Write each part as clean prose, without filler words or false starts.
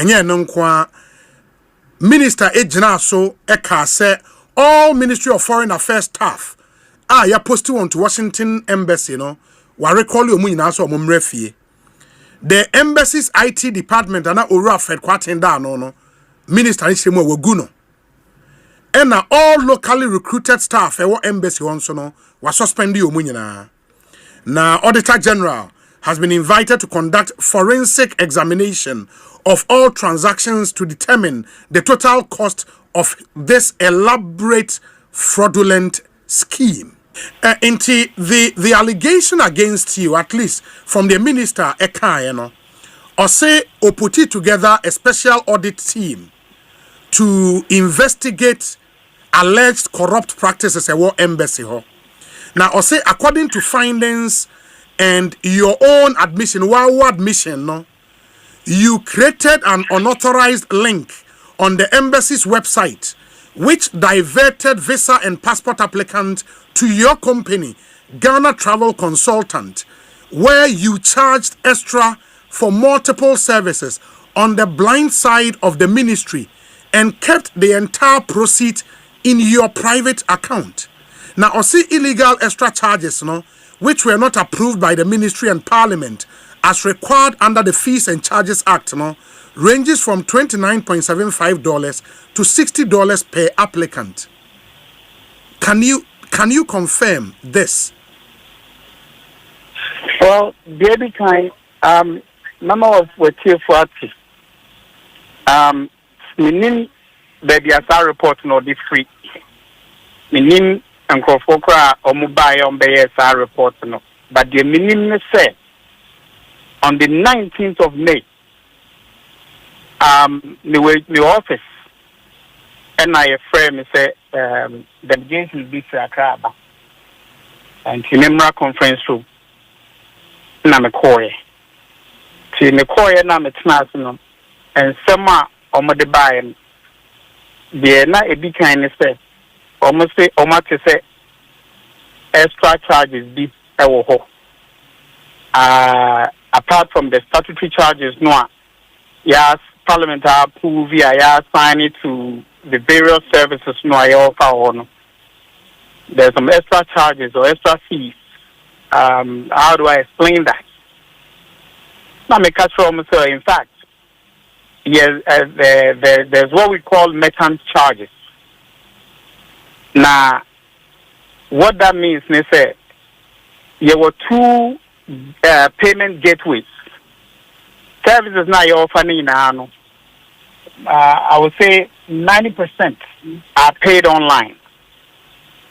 enye no nkwa minister ejina so eka se all Ministry of Foreign Affairs staff ya posted on to Washington embassy no wa recall omu nyina so omumre fie. The embassy's IT department ana owura Fred Kwatenda no minister ni semu wagu no. And all locally recruited staff ewo embassy onso no was suspended omu nyina. Now Auditor General has been invited to conduct forensic examination of all transactions to determine the total cost of this elaborate fraudulent scheme. The allegation against you, at least from the minister Ekosiisen, Osei put together a special audit team to investigate alleged corrupt practices at our embassy. Now, Osei, according to findings and your own admission, no, you created an unauthorized link on the embassy's website, which diverted visa and passport applicants to your company, Ghana Travel Consultant, where you charged extra for multiple services on the blind side of the ministry and kept the entire proceeds in your private account. Now, Osei illegal extra charges, no, which were not approved by the ministry and parliament as required under the Fees and Charges Act, no, ranges from $29.75 to $60 per applicant. Can you confirm this? Well, baby kind, Mama of what here for meaning baby as I report no the free. Meaning and Krofokra or mobile on BSR report no. But the meaning say on the 19th of May, the office and I frame say delegation will be for Accra and the member conference room. Na me koye ti me koye na me tena no ensema omode bae de na ebi kan ne se omate se extra charges bi ewo ho apart from the statutory charges no yes parliament approve ya sign it to the various services no I offer on there's some extra charges or extra fees. How do I explain that? Now, in fact, yes, there's what we call merchant charges. Now, what that means, they say, there were two payment gateways. Services now you're offering now. I would say 90% are paid online,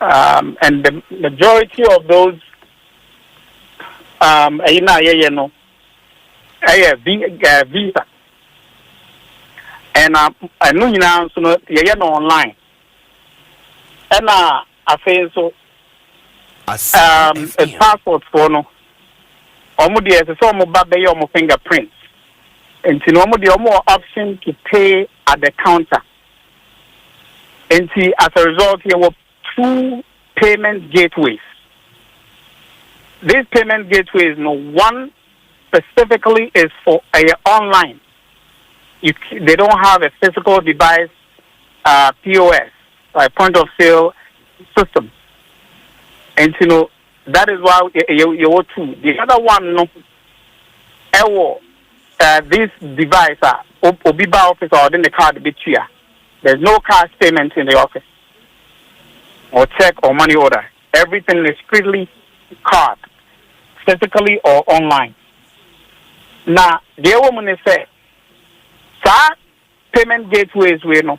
and the majority of those. Visa and I know you now so no online and I say so a passport for no almost as a form of baby or fingerprints and to normal the more option to pay at the counter and see as a result here were two payment gateways. These payment gateways, no one specifically is for online. They don't have a physical device, POS, point of sale system. And you know that is why you two. The other one, no, this device, Obiba office or then the card bit here. There's no cash payment in the office, or check or money order. Everything is strictly card, physically or online. Now, the woman say, "Sir, payment gateways we no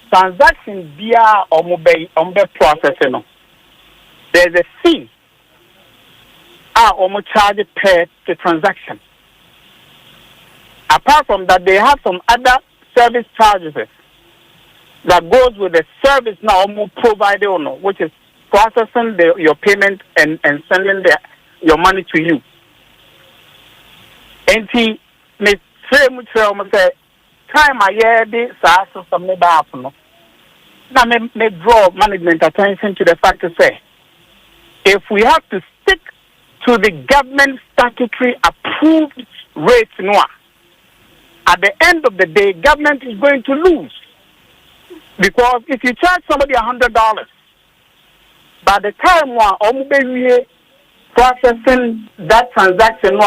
transaction via or mobile processing no. There's a fee. Almost charge per the transaction. Apart from that, they have some other service charges that goes with the service now almost provided or no, which is processing your payment and sending your money to you. And he may say, time I hear this, some never happen. Now, may draw management attention to the fact to say, if we have to stick to the government statutory approved rates, at the end of the day, government is going to lose. Because if you charge somebody $100, by the time one processing that transaction,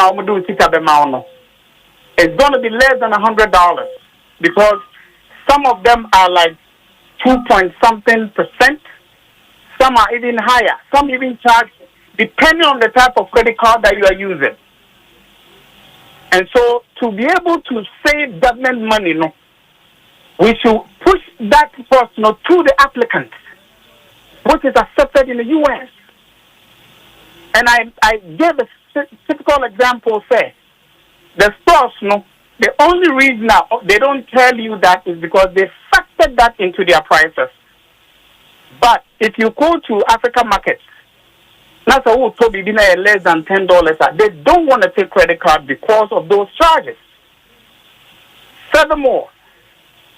it's going to be less than $100 because some of them are like 2-point-something%. Some are even higher. Some even charge depending on the type of credit card that you are using. And so, to be able to save government money, we should push that cost to the applicant, which is accepted in the U.S. And I gave a typical example, say, the stores, the only reason now they don't tell you that is because they factored that into their prices. But if you go to African markets, that's a Toby dinner less than $10. They don't want to take credit card because of those charges. Furthermore,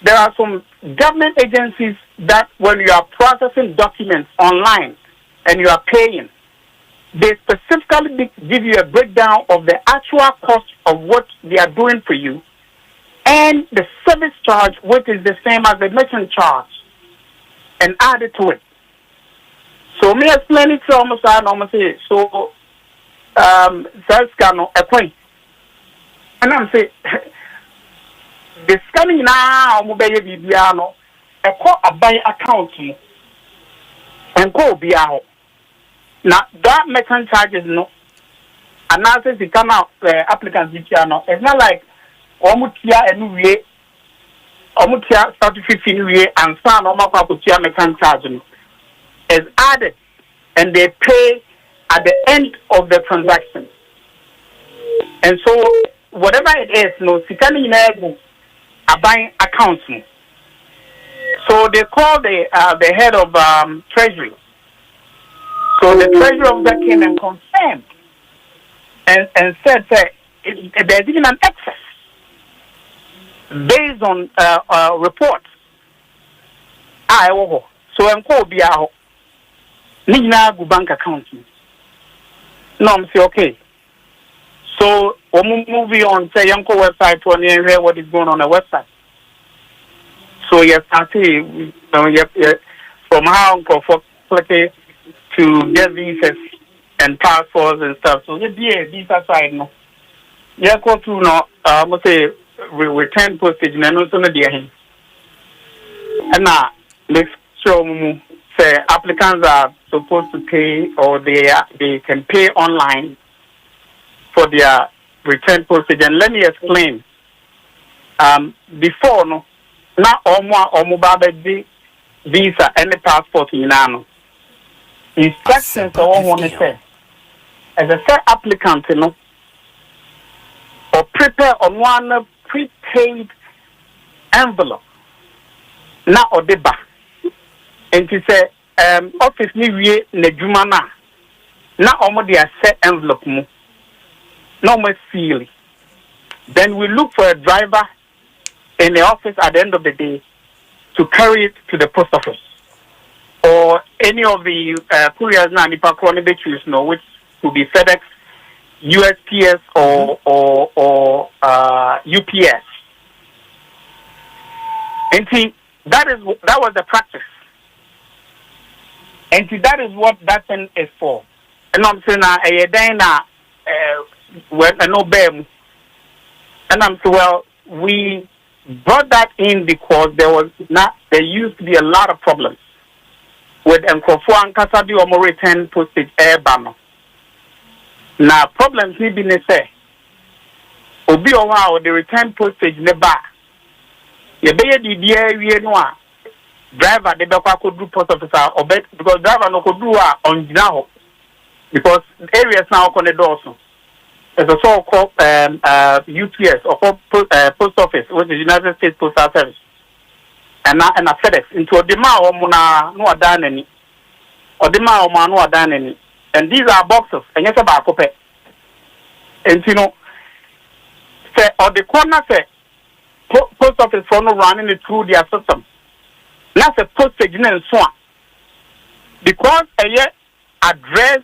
there are some government agencies that when you are processing documents online and you are paying, they specifically give you a breakdown of the actual cost of what they are doing for you and the service charge, which is the same as the merchant charge, and add it to it. So me explain it to almost say so that's kind of a point. And I'm saying the scanning now mobile bibiano a call a buy account and go be out. Now that merchant charges analysis the come out applicants it's not like omutia and we omutia start to 15 we and some omutia merchant charge is added and they pay at the end of the transaction. And so whatever it is, sikani a buying accounts. So they call the head of treasury. So the treasurer of that came and confirmed and said there's even an excess based on reports. So I'm called Biao. Nina go bank account. No, I'm say okay. So we'll move on say Yanko website to hear what is going on the website. So yes, I see from how Uncle to get visas and passports and stuff. So the visa side no. Yeah, go through must say return postage and also no dear him. And now let's show say applicants are supposed to pay or they can pay online for their return postage. And let me explain. Before now mobile visa and the passport in Nano. Instructions or one say as a fair applicant, or prepare on one prepaid envelope. Now or deba. And to say office ni wie na djuma na omo dey set envelope mu no more seal. Then we look for a driver in the office at the end of the day to carry it to the post office or any of the couriers na nipa kroni be choose which could be FedEx, USPS or UPS. And see that was the practice. And that is what that thing is for. And I'm saying no bam. And I'm saying, well, we brought that in because there used to be a lot of problems with Nkofo and Kasabi or return postage air banner. Now problems need be say Obi or wow the return postage never. You better the no driver the back could do post officer or bet because driver no could do on now because areas now on the door so there's a so called UPS or post office which is United States Postal Service and a FedEx into a demand or mona no done any or demand or man no done any and these are boxes and yes about copy and say or the corner say post office for no running it through their system. That's a postage and so on. Because a year address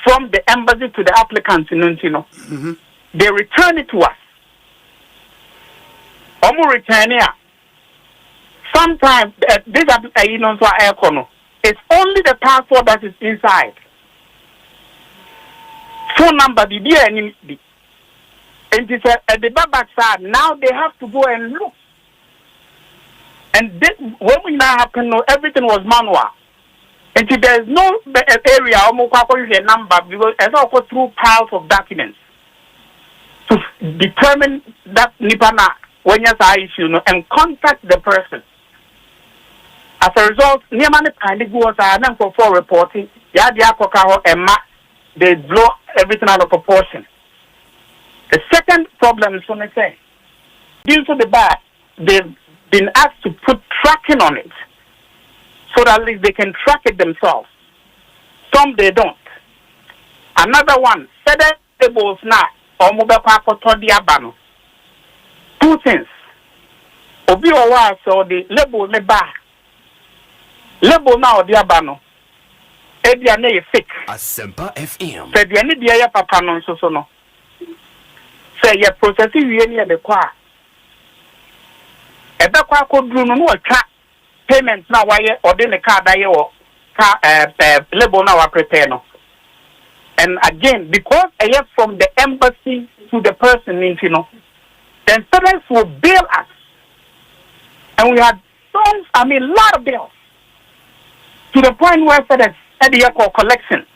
from the embassy to the applicant, they return it to us. omo return here. Sometimes this it's only the passport that is inside. Phone number the and it is at the back side. Now they have to go and look. And this, when we now happen, everything was manual. And there's no area almost a number because it's also through piles of documents to determine that nipana when you say issue and contact the person. As a result, near many kind of goes for reporting. They blow everything out of proportion. The second problem is when I say, due to the back, they've been asked to put tracking on it so that at least they can track it themselves. Some they don't. Another one, certain labels now, or mobile passport or diabano. Two things. Obi owa so the label ne ba. Label now diabano. Edia ne fake. Asempa FM. Say the any dia papa no so no. Say your processing we any the kwa. Ebe kwa ko dru no no twa payment na waye or the card aye wo ka label na wa prepare no. And again, because I have from the embassy to the person, you know, then FedEx will bail us. And we had songs, a lot of bills. To the point where FedEx had the call collection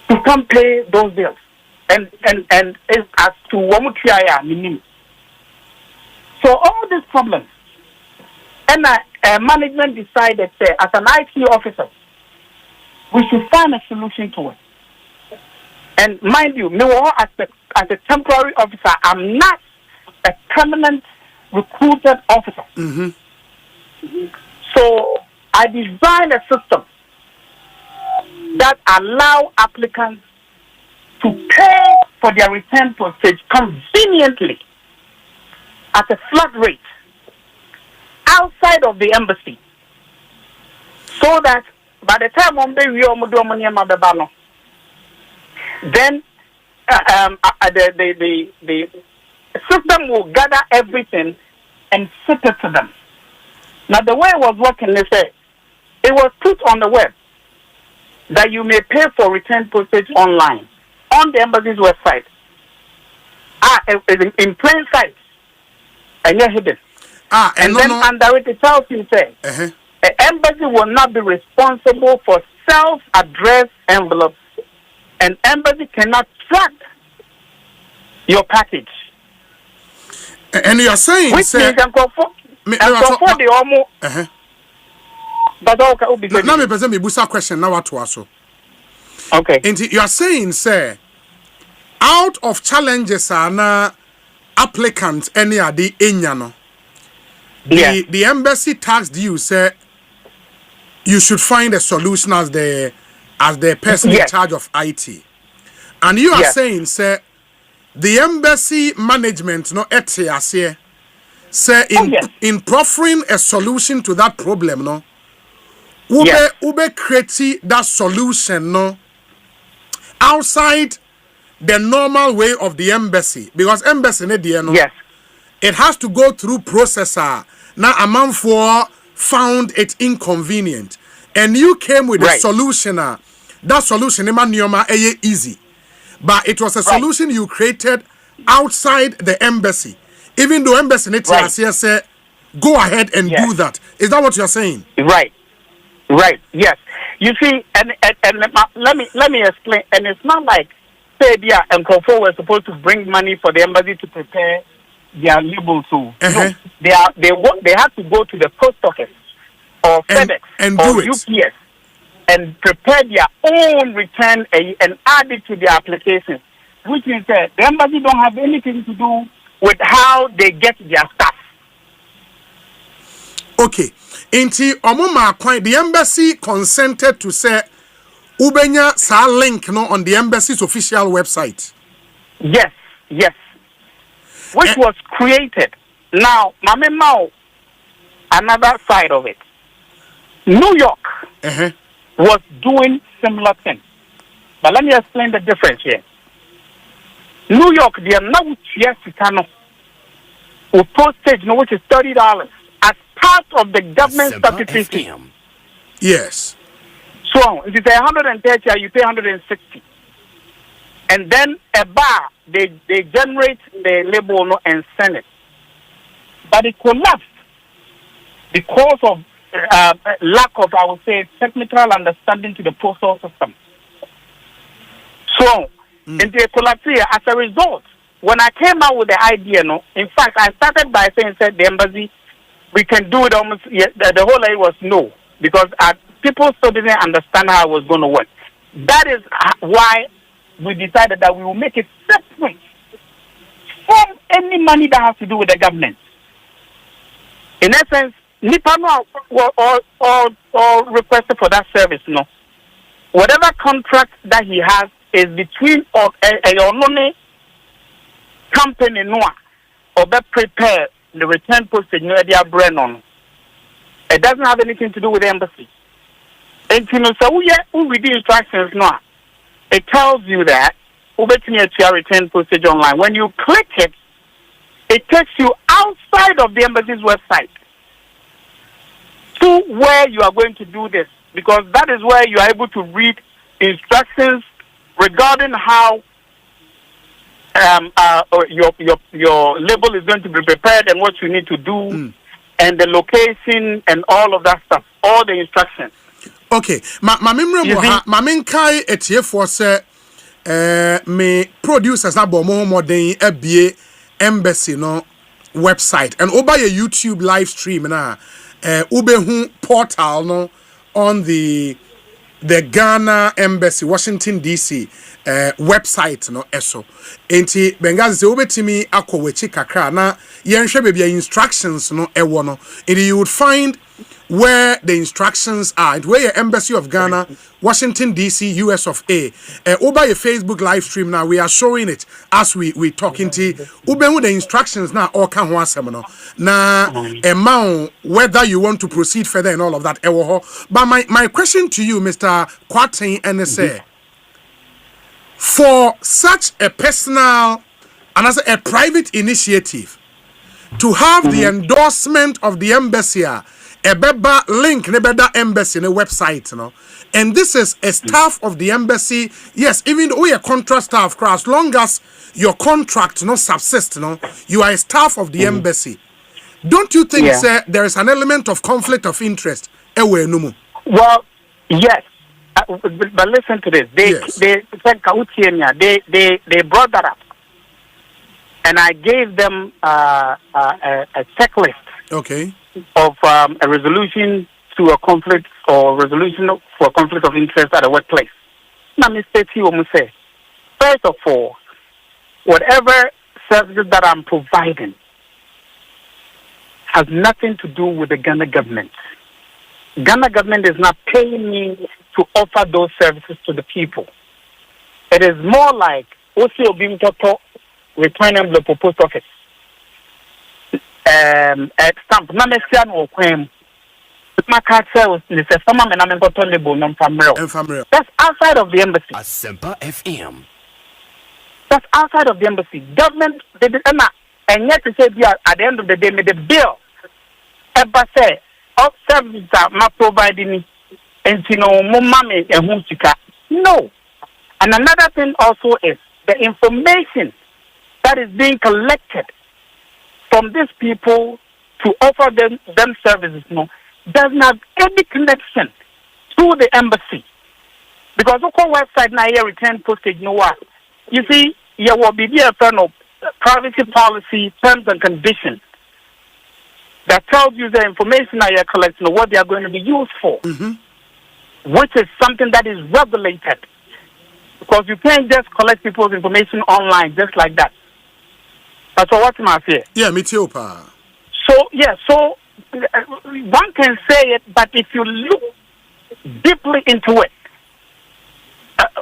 to come pay those bills. And it's as to Wamutriaya Minim. So all these problems. And management decided, as an IT officer, we should find a solution to it. And mind you, as a temporary officer, I'm not a permanent recruited officer. Mm-hmm. So I designed a system that allow applicants to pay for their return postage conveniently at a flat rate outside of the embassy, so that by the time then the system will gather everything and ship it to them. Now the way it was working, they say it was put on the web that you may pay for return postage online on the embassy's website. In plain sight, and you're hidden. And then under it tells you say the embassy will not be responsible for self-addressed envelopes, and embassy cannot track your package. And you are saying, which means the almost. But okay, now me present me busa question now what was so. Okay. And you are saying, sir, out of challenges are na applicants any are the enyano. The embassy tasked you, sir. You should find a solution as the person in charge of IT. And you are saying, sir, the embassy management no say in proffering a solution to that problem, no. Ube create that solution, no, outside the normal way of the embassy, because embassy it has to go through processor. Now a man for found it inconvenient, and you came with a solution. That solution easy, but it was a solution you created outside the embassy. Even though embassy say go ahead and do that. Is that what you're saying? Right. Yes. You see, and let me explain. And it's not like Sabia and Kofo were supposed to bring money for the embassy to prepare their label too. No, they have to go to the post office or FedEx or UPS and prepare their own return and add it to their application, which means that the embassy don't have anything to do with how they get their stuff. Okay. Inti omoma kwan the embassy consented to say ubenya sa link no on the embassy's official website. Yes. Which was created. Now, Mao, another side of it. New York was doing similar things. But let me explain the difference here. New York, they are now with postage, which is $30 as part of the government statutory fee. Yes. So if it's 130, you pay 160. And then a bar, they generate the label and send it. But it collapsed because of lack of, I would say, technical understanding to the postal system. So, into a collapse here, as a result, when I came out with the idea, in fact, I started by saying, said the embassy, we can do it almost, the whole idea was no, because people still didn't understand how it was going to work. That is why we decided that we will make it separate from any money that has to do with the government. In essence, Nipano or requested for that service, whatever contract that he has is between a company or prepare the return postage brand on. It doesn't have anything to do with the embassy. And so we read the instructions now. It tells you that return postage online. When you click it, it takes you outside of the embassy's website to where you are going to do this, because that is where you are able to read instructions regarding how your label is going to be prepared and what you need to do, and the location and all of that stuff, all the instructions. Okay, my main kai etiefo say me producers na bo mo modern abie embassy no website and over your YouTube live stream na ubehu portal no on the Ghana Embassy Washington DC website no eso enti bengazi se obetimi akọwechi kakra na yenhwe bebia instructions no ewo no and you would find where the instructions are and where your Embassy of Ghana Washington DC US of A over your Facebook live stream now we are showing it as we talking to ubehu the instructions now all kan ho asem no na amount whether you want to proceed further and all of that but my question to you Mr. Kwatin NSA for such a personal and as a private initiative to have the endorsement of the embassy Ebeba link nebeda embassy ne website no and this is a staff of the embassy. Yes, even though you're contract staff as long as your contract no subsist no you are a staff of the embassy. Don't you think there is an element of conflict of interest? Well, yes. But listen to this. They brought that up. And I gave them a checklist. Okay. Of a resolution to a conflict or resolution for a conflict of interest at a workplace. Now, Mr. T. say, first of all, whatever services that I'm providing has nothing to do with the Ghana government. Ghana government is not paying me to offer those services to the people. It is more like Osei Obimtoto return envelope for post office. Stamp na mesian o kwem maka sales ni se sama me na me goto label no famrel. That's outside of the embassy. Asempa FM. That's outside of the embassy. Government they did and yet to say at the end of the day me the bill eba say of services ma providing me and mo mama ehun sika. No. And another thing also is the information that is being collected from these people to offer them services does not have any connection to the embassy. Because local website now here return postage you see there will be a privacy policy terms and conditions that tells you the information that you're collecting what they are going to be used for, which is something that is regulated. Because you can't just collect people's information online just like that. That's what I say. Yeah, me too, pa. So one can say it, but if you look deeply into it,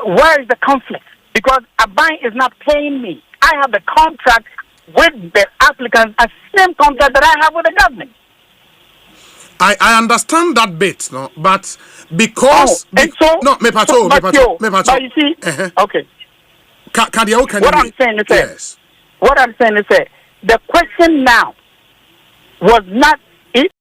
where is the conflict? Because Abai is not paying me. I have a contract with the applicants, a same contract that I have with the government. I understand that bit, no, but because but you see, okay. What I'm saying is yes. What I'm saying is the question now was not